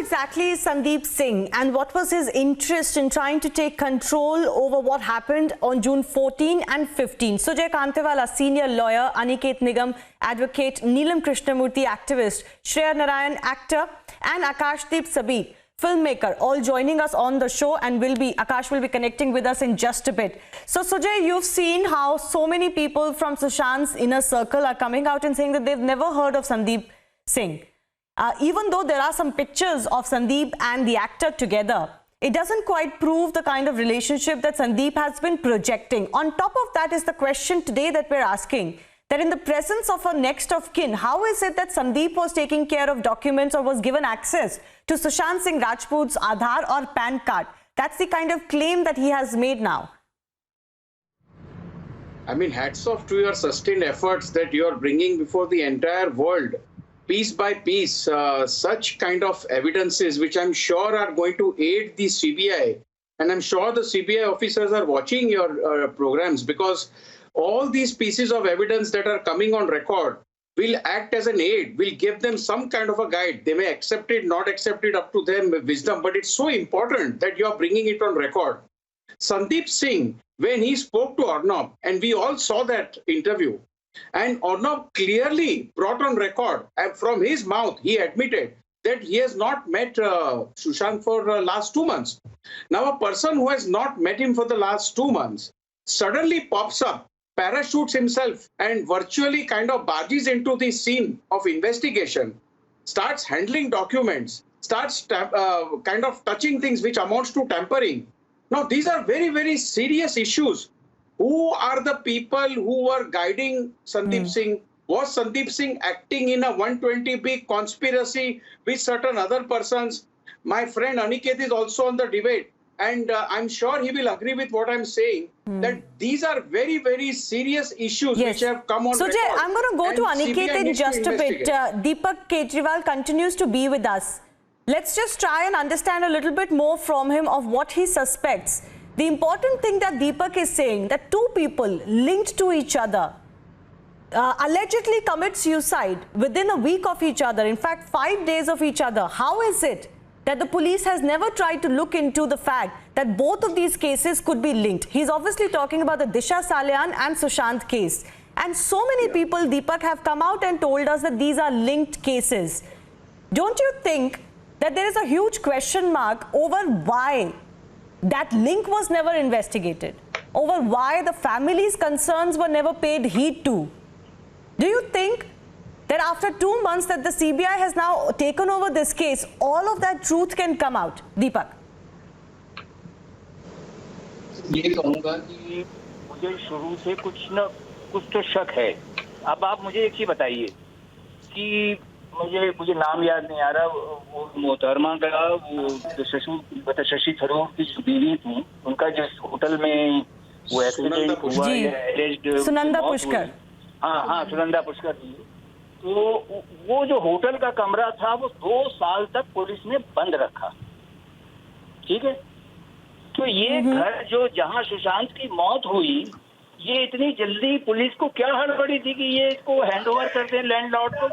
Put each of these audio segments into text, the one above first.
exactly is Sandeep Singh and what was his interest in trying to take control over what happened on June 14 and 15? Sujay Kantewala, senior lawyer, Aniket Nigam, advocate, Neelam Krishnamurthy, activist, Shreya Narayan, actor, and Akashdeep Sabir, filmmaker, all joining us on the show, and Akash will be connecting with us in just a bit. So Sujay, you've seen how so many people from Sushant's inner circle are coming out and saying that they've never heard of Sandeep Singh. Even though there are some pictures of Sandeep and the actor together, it doesn't quite prove the kind of relationship that Sandeep has been projecting. On top of that is the question today that we're asking, that in the presence of a next of kin, how is it that Sandeep was taking care of documents or was given access to Sushant Singh Rajput's Aadhaar or PAN card? That's the kind of claim that he has made now. I mean, hats off to your sustained efforts that you are bringing before the entire world. Piece by piece, such kind of evidences, which I'm sure are going to aid the CBI. And I'm sure the CBI officers are watching your programs, because all these pieces of evidence that are coming on record will act as an aid, will give them some kind of a guide. They may accept it, not accept it, up to them, wisdom. But it's so important that you are bringing it on record. Sandeep Singh, when he spoke to Arnab, and we all saw that interview, and Arnab clearly brought on record, and from his mouth, he admitted that he has not met Sushant for the last 2 months. Now, a person who has not met him for the last 2 months suddenly pops up, parachutes himself, and virtually kind of barges into the scene of investigation, starts handling documents, starts kind of touching things which amounts to tampering. Now, these are very, very serious issues. Who are the people who were guiding Sandeep Singh? Was Sandeep Singh acting in a 120B conspiracy with certain other persons? My friend Aniket is also on the debate, and I'm sure he will agree with what I'm saying, that these are very, very serious issues which have come on record. Sujay, I'm going to go to Aniket in just a bit. Deepak Kejriwal continues to be with us. Let's just try and understand a little bit more from him of what he suspects. The important thing that Deepak is saying, that two people linked to each other allegedly commit suicide within a week of each other, in fact 5 days of each other. How is it that the police has never tried to look into the fact that both of these cases could be linked? He's obviously talking about the Disha Salian and Sushant case. And so many people, Deepak, have come out and told us that these are linked cases. Don't you think that there is a huge question mark over why that link was never investigated, over why the family's concerns were never paid heed to? Do you think that after 2 months that the CBI has now taken over this case, all of that truth can come out? Deepak. ये कहूँगा कि मुझे शुरू से कुछ तो शक है. अब आप मुझे एक चीज बताइए कि मुझे नाम याद नहीं आ रहा, वो मोहतरमा का वो शशि थरूर की जो बीवी थी, उनका जिस होटल में वो एक्सीडेंट हुआ, सुनंदा पुष्कर. हाँ, सुनंदा पुष्कर जी. तो वो जो होटल का कमरा था वो 2 साल तक पुलिस ने बंद रखा. ठीक है. तो ये घर जो जहाँ सुशांत की मौत हुई, ये इतनी जल्दी पुलिस को क्या हड़बड़ी थी कि ये इसको हैंडओवर कर दें लैंडलॉर्ड को?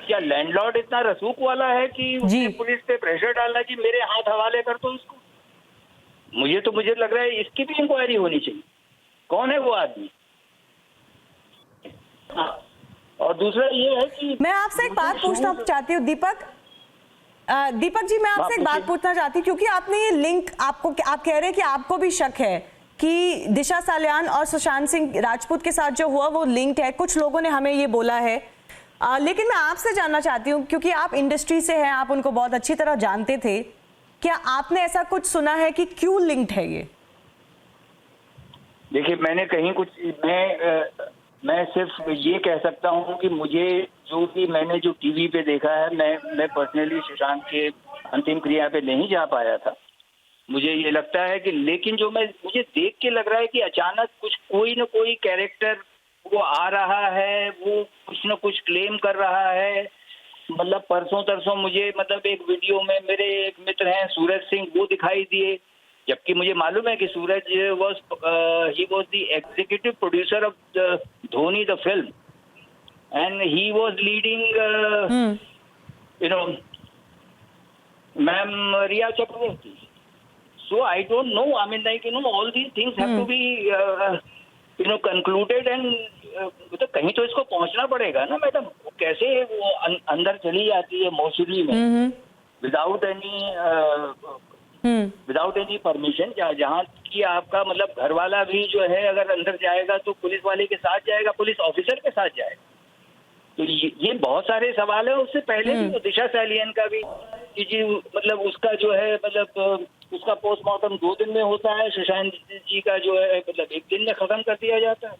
क्या लैंडलॉर्ड इतना रसूख वाला है कि उसने पुलिस पे प्रेशर डाला कि मेरे हाथ हवाले कर दो इसको? मुझे लग रहा है इसकी भी इंक्वायरी होनी चाहिए. कौन है वो आदमी? और दूसरा ये है कि मैं आपसे एक बात पूछना चाहती हूँ दीपक जी, मैं आपसे एक बात पूछना चाहती हूँ, क्योंकि आपने ये लिंक, आप कह रहे हैं कि आपको भी शक है कि दिशा सालियान और सुशांत सिंह राजपूत के साथ जो हुआ वो लिंक्ड है. कुछ लोगों ने हमें ये बोला है, लेकिन मैं आपसे जानना चाहती हूँ, क्योंकि आप इंडस्ट्री से हैं, आप उनको बहुत अच्छी तरह जानते थे, क्या आपने ऐसा कुछ सुना है कि क्यों लिंक्ड है ये? देखिए, मैंने कहीं कुछ मैं सिर्फ ये कह सकता हूँ कि मुझे मैंने जो टीवी पे देखा है, मैं पर्सनली सुशांत के अंतिम क्रिया पे नहीं जा पाया था. मुझे ये लगता है कि, लेकिन जो मुझे देख के लग रहा है कि अचानक कोई न कोई कैरेक्टर वो आ रहा है, वो कुछ न कुछ क्लेम कर रहा है. मतलब परसों तरसों मुझे एक वीडियो में मेरे एक मित्र हैं सूरज सिंह, वो दिखाई दिए, जबकि मुझे मालूम है कि Suraj he was the executive producer of the Dhoni the film, and he was leading Ma'am Riya Chakraborty. So I don't know. I mean, like, all these things have to be, concluded and तो कहीं तो इसको पहुंचना पड़ेगा ना madam. कैसे वो अंदर चली जाती है मौसूली में विदाउट एनी परमिशन, जहाँ की आपका मतलब घर वाला भी जो है अगर अंदर जाएगा तो पुलिस वाले के साथ जाएगा, पुलिस ऑफिसर के साथ जाएगा. तो ये बहुत सारे सवाल है. उससे पहले भी तो दिशा सालियन का भी कि जी मतलब उसका जो है मतलब उसका पोस्टमार्टम 2 दिन में होता है, सुशांत जी का जो है मतलब 1 दिन में खत्म कर दिया जाता है.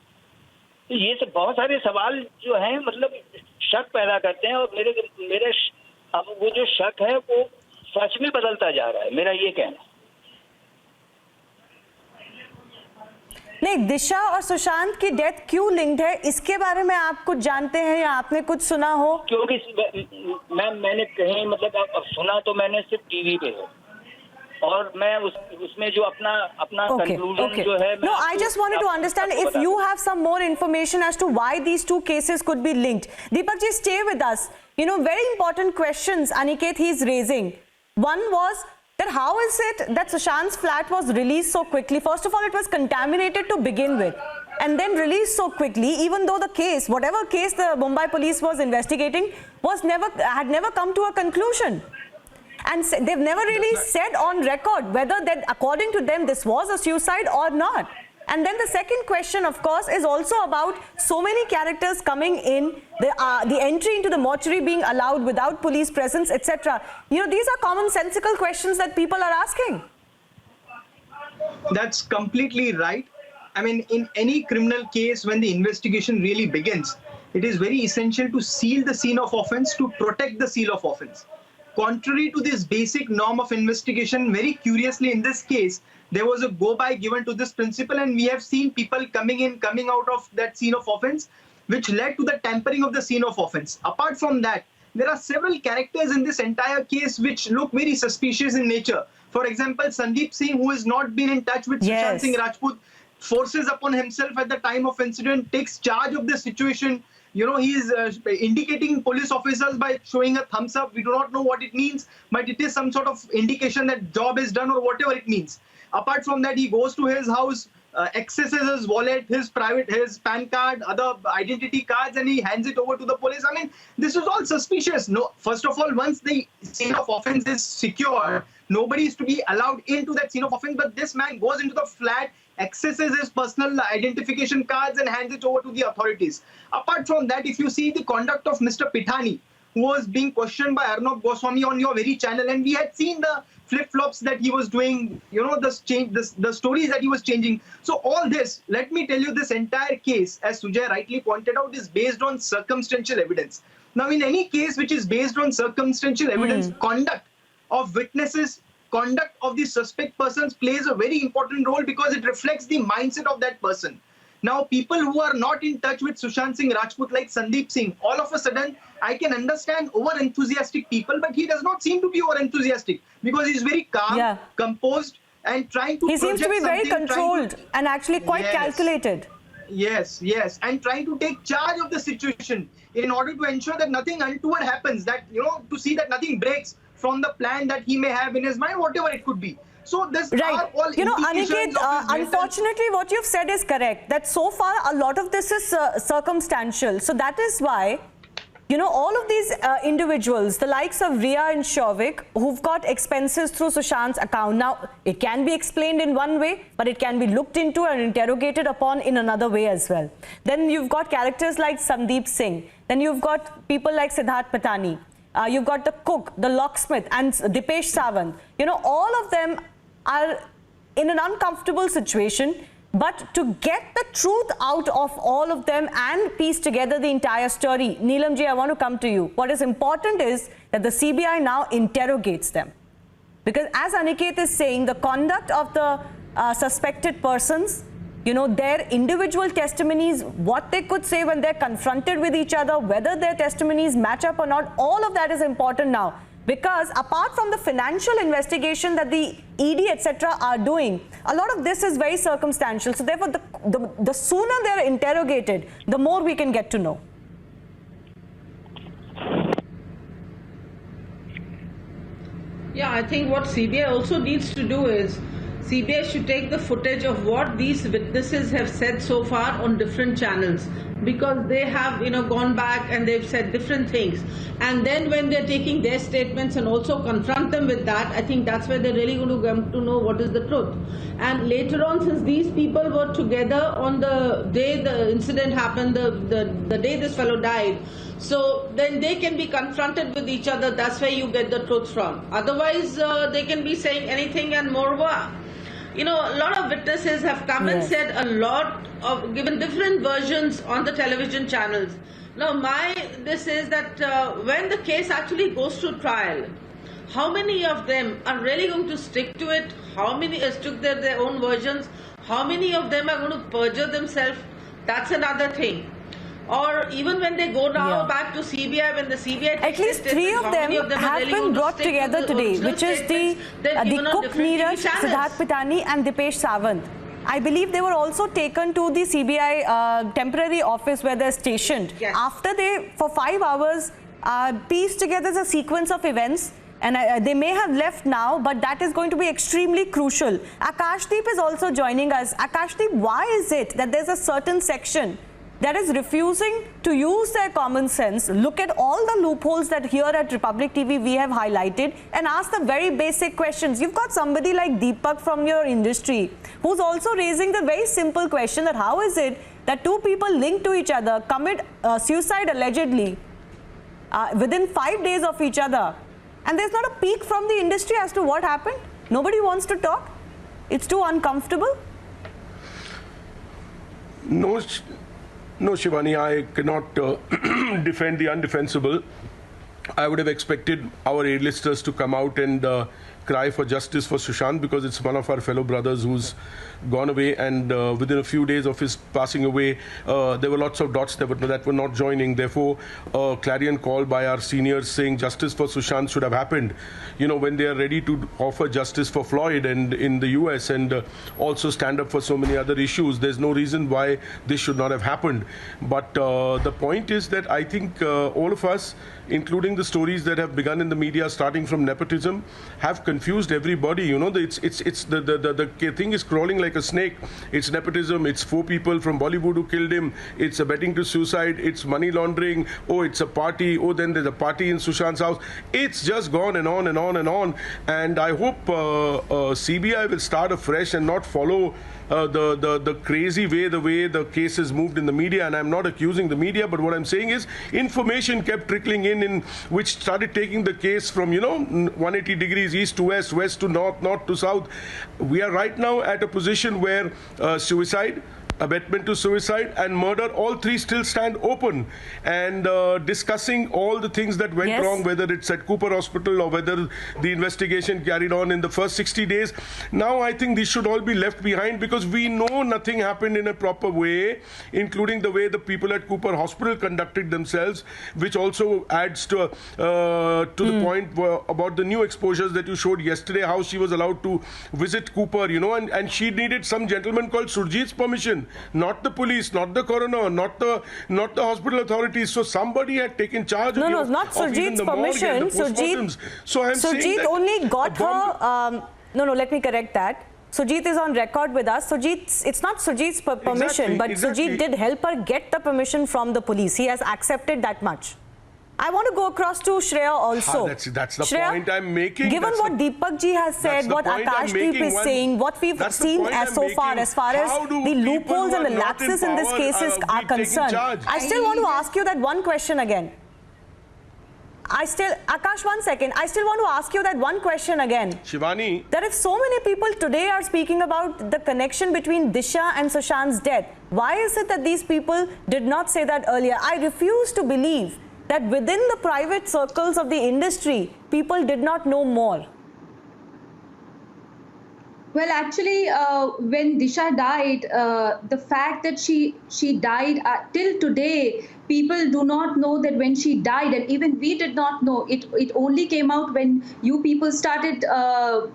तो ये सब बहुत सारे सवाल जो हैं मतलब शक पैदा करते हैं. और मेरे अब वो जो शक है वो सच में बदलता जा रहा है, मेरा ये कहना. नहीं, दिशा और सुशांत की डेथ क्यों लिंक्ड है, इसके बारे में आप कुछ जानते हैं या आपने कुछ सुना हो? क्योंकि मैंने कहीं मतलब अब सुना तो मैंने सिर्फ टीवी पे है, और मैं उसमें जो अपना कंक्लूजन जो है. No, I just wanted to understand if you have some more information as to why these two cases could be linked. Deepak ji, stay with us. Very important questions Aniket he is raising. One was that how is it that Sushant's flat was released so quickly? First of all, it was contaminated to begin with and then released so quickly, even though the case, whatever case the Mumbai police was investigating, had never come to a conclusion. And they've never really said on record whether that according to them this was a suicide or not. And then the second question, of course, is also about so many characters coming in, the entry into the mortuary being allowed without police presence, etc. These are commonsensical questions that people are asking. That's completely right. I mean, in any criminal case, when the investigation really begins, it is very essential to seal the scene of offense, to protect the seal of offense. Contrary to this basic norm of investigation, very curiously in this case, there was a go-by given to this principle, and we have seen people coming out of that scene of offense, which led to the tampering of the scene of offense. Apart from that, there are several characters in this entire case which look very suspicious in nature. For example, Sandeep Singh, who has not been in touch with Sushant Singh Rajput, forces upon himself at the time of incident, takes charge of the situation. He is indicating police officers by showing a thumbs up. We do not know what it means, but it is some sort of indication that job is done or whatever it means. Apart from that, he goes to his house, accesses his wallet, his PAN card, other identity cards, and he hands it over to the police. I mean, this is all suspicious. No, first of all, once the scene of offense is secure, nobody is to be allowed into that scene of offense. But this man goes into the flat, accesses his personal identification cards, and hands it over to the authorities. Apart from that, if you see the conduct of Mr. Pithani, who was being questioned by Arnab Goswami on your very channel, and we had seen the flip-flops that he was doing, the stories that he was changing. So all this, let me tell you, this entire case, as Sujay rightly pointed out, is based on circumstantial evidence. Now, in any case which is based on circumstantial evidence, conduct of witnesses, conduct of the suspect persons plays a very important role because it reflects the mindset of that person. Now, people who are not in touch with Sushant Singh Rajput, like Sandeep Singh, all of a sudden, I can understand over-enthusiastic people, but he does not seem to be over-enthusiastic because he's very calm, composed, and trying to. He seems to be very controlled and actually quite calculated. Yes, and trying to take charge of the situation in order to ensure that nothing untoward happens, that, to see that nothing breaks from the plan that he may have in his mind, whatever it could be. So this are all Aniket, unfortunately what you've said is correct, that so far a lot of this is circumstantial. So that is why, all of these individuals, the likes of Riya and Shovik, who've got expenses through Sushant's account. Now, it can be explained in one way, but it can be looked into and interrogated upon in another way as well. Then you've got characters like Sandeep Singh. Then you've got people like Siddharth Pithani. You've got the cook, the locksmith, and Dipesh Sawant. All of them are in an uncomfortable situation, but to get the truth out of all of them and piece together the entire story, Neelam ji, I want to come to you. What is important is that the CBI now interrogates them. Because as Aniket is saying, the conduct of the suspected persons, their individual testimonies, what they could say when they're confronted with each other, whether their testimonies match up or not, all of that is important now. Because apart from the financial investigation that the ED, etc. are doing, a lot of this is very circumstantial. So therefore, the sooner they're interrogated, the more we can get to know. Yeah, I think what CBI also needs to do is CBI should take the footage of what these witnesses have said so far on different channels, because they have gone back and they've said different things, and then when they're taking their statements and also confront them with that, I think that's where they're really going to come to know what is the truth. And later on, since these people were together on the day the incident happened, the day this fellow died, so then they can be confronted with each other. That's where you get the truth from. Otherwise, they can be saying anything. And moreover, a lot of witnesses have come and said a lot of, given different versions on the television channels. Now, this is that when the case actually goes to trial, how many of them are really going to stick to it? How many stick to their own versions? How many of them are going to perjure themselves? That's another thing. Or even when they go now back to CBI, when the CBI at least 3 of them have really been brought together today, which is the cook Neeraj, Siddharth Pitani and Dipesh Sawant. I believe they were also taken to the CBI temporary office where they're stationed. Yes. After they, for 5 hours, pieced together a sequence of events. And they may have left now, but that is going to be extremely crucial. Akashdeep is also joining us. Akashdeep, why is it that there's a certain section that is refusing to use their common sense, look at all the loopholes that here at Republic TV we have highlighted, and ask the very basic questions? You've got somebody like Deepak from your industry who's also raising the very simple question that how is it that 2 people linked to each other commit suicide allegedly within 5 days of each other, and there's not a peek from the industry as to what happened? Nobody wants to talk. It's too uncomfortable. No, Shivani, I cannot defend the undefensible. I would have expected our A-listers to come out and cry for justice for Sushant, because it's one of our fellow brothers who's gone away, and within a few days of his passing away, there were lots of dots that were not joining. Therefore, a clarion call by our seniors saying justice for Sushant should have happened. When they are ready to offer justice for Floyd and in the US, and also stand up for so many other issues, there's no reason why this should not have happened. But the point is that I think all of us, including the stories that have begun in the media, starting from nepotism, have confused everybody. The thing is crawling like a snake. It's nepotism. It's 4 people from Bollywood who killed him. It's abetting to suicide. It's money laundering. Oh, it's a party. Oh, then there's a party in Sushant's house. It's just gone and on and on and on. And I hope CBI will start afresh and not follow the crazy way the case is moved in the media. And I'm not accusing the media, but what I'm saying is information kept trickling in which started taking the case from 180 degrees east to west, west to north, north to south. We are right now at a position where suicide, abetment to suicide and murder, all 3 still stand open, and discussing all the things that went wrong, whether it's at Cooper Hospital or whether the investigation carried on in the first 60 days. Now I think these should all be left behind, because we know nothing happened in a proper way, including the way the people at Cooper Hospital conducted themselves, which also adds to the point about the new exposures that you showed yesterday, how she was allowed to visit Cooper, and she needed some gentleman called Surjit's permission. Not the police, not the coroner, not the hospital authorities. So somebody had taken charge of not Surjit's permission. Surjit only got her. Let me correct that. Surjit is on record with us. It's not Surjit's permission, but Surjit did help her get the permission from the police. He has accepted that much. I want to go across to Shreya also. That's the Shreya, point I'm making. Given what Deepak ji has said, what Akashdeep is saying, what we've seen as far as the loopholes and the lapses in this case are concerned, I still want to ask you that one question again. Akash, 1 second. I still want to ask you that one question again. Shivani. That if so many people today are speaking about the connection between Disha and Sushant's death, why is it that these people did not say that earlier? I refuse to believe that within the private circles of the industry, people did not know more. Well, actually, when Disha died, the fact that she died till today, people do not know that when she died, and even we did not know. It only came out when you people started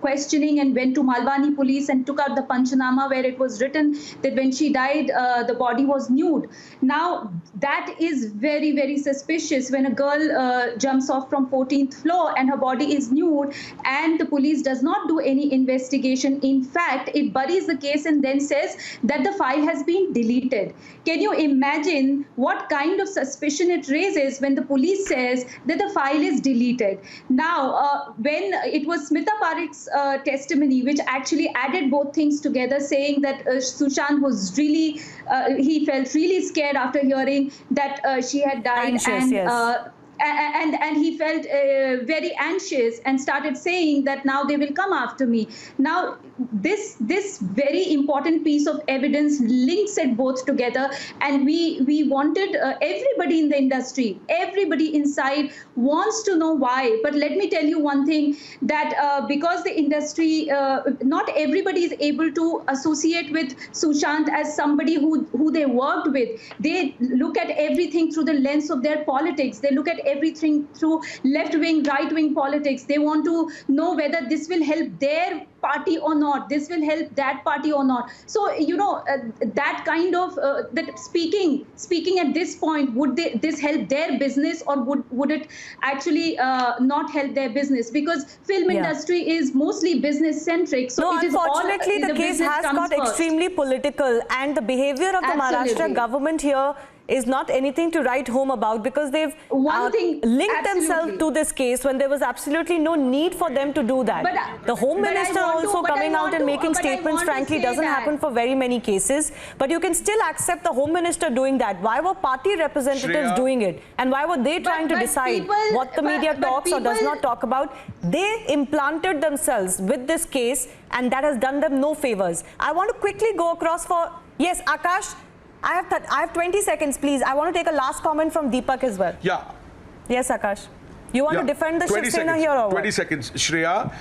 questioning and went to Malwani police and took out the Panchanama where it was written that when she died, the body was nude. Now, that is very, very suspicious when a girl jumps off from 14th floor and her body is nude, and the police does not do any investigation. In fact, it buries the case and then says that the file has been deleted. Can you imagine what kind of suspicion it raises when the police says that the file is deleted? Now, when it was Smita Parikh's testimony, which actually added both things together, saying that Sushant was really, he felt really scared after hearing that she had died. Anxious, and, yes. And he felt very anxious and started saying that now they will come after me. Now, this very important piece of evidence links it both together, and we wanted everybody in the industry, everybody inside wants to know why. But let me tell you one thing, that because the industry, not everybody is able to associate with Sushant as somebody who they worked with. They look at everything through the lens of their politics. They look at everything through left-wing, right-wing politics. They want to know whether this will help their party or not, this will help that party or not. So, you know, that kind of, that speaking at this point, would this help their business, or would it actually not help their business? Because film industry is mostly business-centric. So no, it is unfortunately, all, the case has got extremely political, and the behavior of the Maharashtra government here is not anything to write home about, because they've linked themselves to this case when there was absolutely no need for them to do that. The Home Minister also coming out and making statements, frankly, doesn't happen for very many cases. But you can still accept the Home Minister doing that. Why were party representatives doing it? And why were they trying to decide what the media talks or does not talk about? They implanted themselves with this case, and that has done them no favors. I want to quickly go across for... Yes, Akash, I have 20 seconds, please. I want to take a last comment from Deepak as well. Yeah. Yes, Akash. You want to defend the Shiv Sena here or what? 20 seconds. Shreya.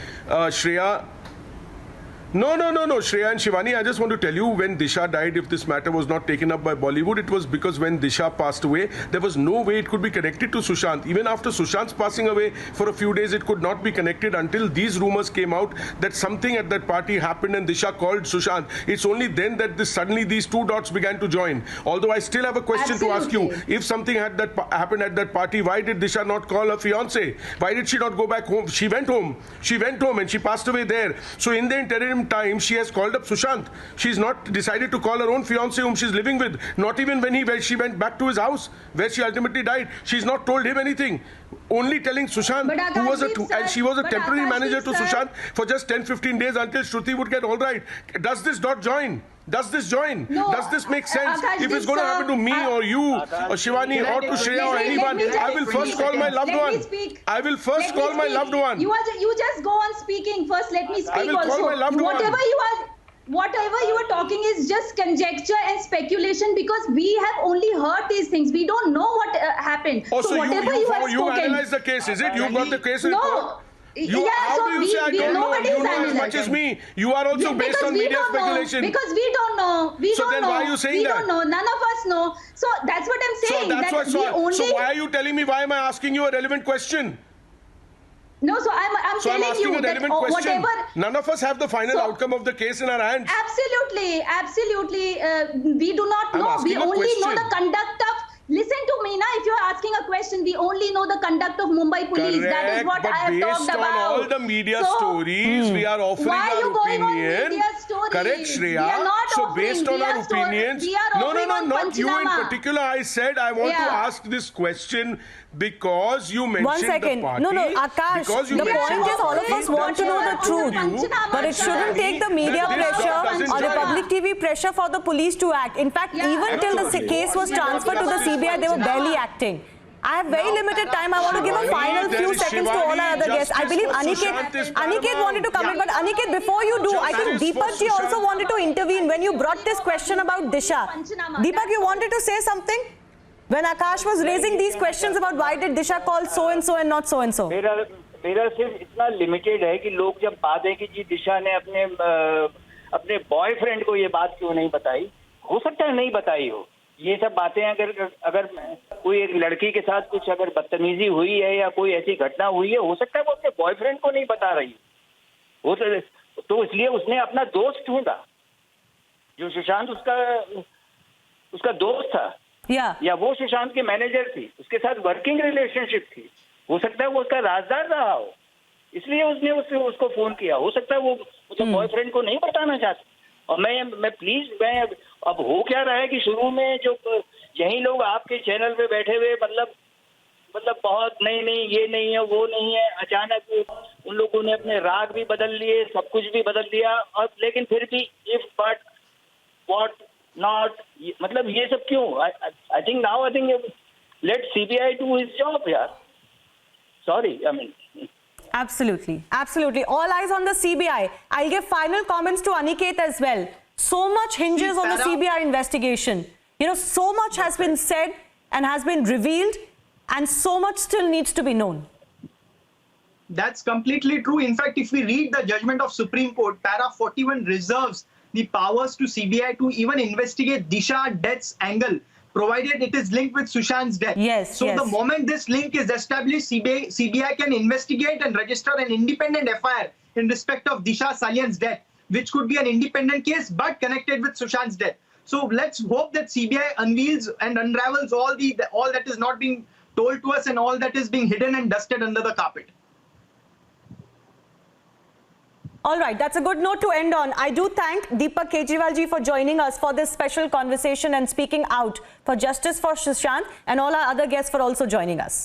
No, Shreya and Shivani, I just want to tell you, when Disha died, if this matter was not taken up by Bollywood, it was because when Disha passed away, there was no way it could be connected to Sushant. Even after Sushant's passing away, for a few days, it could not be connected until these rumors came out that something at that party happened and Disha called Sushant. It's only then that suddenly these two dots began to join. Although I still have a question to ask you. If something had happened at that party, why did Disha not call her fiancé? Why did she not go back home? She went home. She went home and she passed away there. So in the interim time, she has called up Sushant. She's not decided to call her own fiancé whom she's living with. Not even when she went back to his house where she ultimately died. She's not told him anything. Only telling Sushant, who was and she was a temporary manager to Sushant for just 10-15 days until Shruti would get all right. Does this dot join? Does this join? No, does this make sense? If it's going to happen to me or you or Shivani or to Shreya or anyone, I will first call my loved one. I will first call my loved one. You just go on speaking. First, let me speak also. I will call my loved one. Whatever you are talking is just conjecture and speculation, because we have only heard these things. We don't know what happened. Oh, so whatever you have spoken, analyzed the case, is it? You got the case in court? How do you say I don't know? You know as much as me. You are also based on media speculation. Because we don't know. So then why are you saying that? We don't know. None of us know. So that's what I'm saying. So why are you telling me? Why am I asking you a relevant question? No, so I'm telling asking you a relevant that question. whatever... None of us have the final outcome of the case in our hands. Absolutely. We do not know. We only know the conduct of... Listen to me now. If you're asking a question, we only know the conduct of Mumbai police. Correct, that is what I have talked about. Based on all the media stories, we are offering why our you going opinion. On media stories? Correct, Shreya. We are not so based on our opinions, no, not you in particular. I said I want to ask this question because you mentioned 1 second. the party. No, Akash. The point is all of us want to know the truth. But it shouldn't take the media pressure or the public TV pressure for the police to act. In fact, even till the case was transferred to the CBI, they were barely acting. I have very limited time. I want to give a final few seconds to all our other guests. I believe Aniket wanted to come in, but Aniket, before you do, I think Deepak ji also wanted to intervene when you brought this question about Disha. Deepak, you wanted to say something? When Akash was raising these questions about why did Disha call so and so and not so and so. मेरा सिर्फ इतना limited है कि लोग जब बात है कि जी दिशा ने अपने बॉयफ्रेंड को ये बात क्यों नहीं बताई, हो सकता है नहीं बताई हो, ये सब बातें अगर कोई एक लड़की के साथ कुछ अगर बदतमीजी हुई है या कोई ऐसी घटना हुई है, हो सकता है वो अपने बॉयफ्रेंड को नहीं बता रही हो, तो इसलिए उसने अपना दोस्त ढूंढा, जो सुशांत उसका दोस्त था, या वो सुशांत की मैनेजर थी, उसके साथ वर्किंग रिलेशनशिप थी, हो सकता है वो उसका राजदार रहा हो, इसलिए उसने उसको फोन किया। हो सकता है वो उसके बॉयफ्रेंड को नहीं बताना चाहती। और मैं अब हो क्या रहा है कि शुरू में जो यही लोग आपके चैनल पे बैठे हुए मतलब बहुत नहीं ये नहीं है वो नहीं है, अचानक उन लोगों ने अपने राग भी बदल लिए, सब कुछ भी बदल दिया, और लेकिन फिर भी इफ बट व्हाट नॉट, मतलब ये सब क्यों? I think late CBI do his job यार। Sorry, I mean. Absolutely. All eyes on the CBI. I'll give final comments to Aniket as well. So much hinges on the CBI investigation. You know, so much has been said and has been revealed, and so much still needs to be known. That's completely true. In fact, if we read the judgment of Supreme Court, Para 41 reserves the powers to CBI to even investigate Disha death's angle, provided it is linked with Sushant's death. So the moment this link is established, CBI can investigate and register an independent FIR in respect of Disha Salian's death, which could be an independent case but connected with Sushant's death. So let's hope that CBI unveils and unravels all that is not being told to us and all that is being hidden and dusted under the carpet. All right, that's a good note to end on. I do thank Deepak Kejriwal ji for joining us for this special conversation and speaking out for justice for Sushant, and all our other guests for also joining us.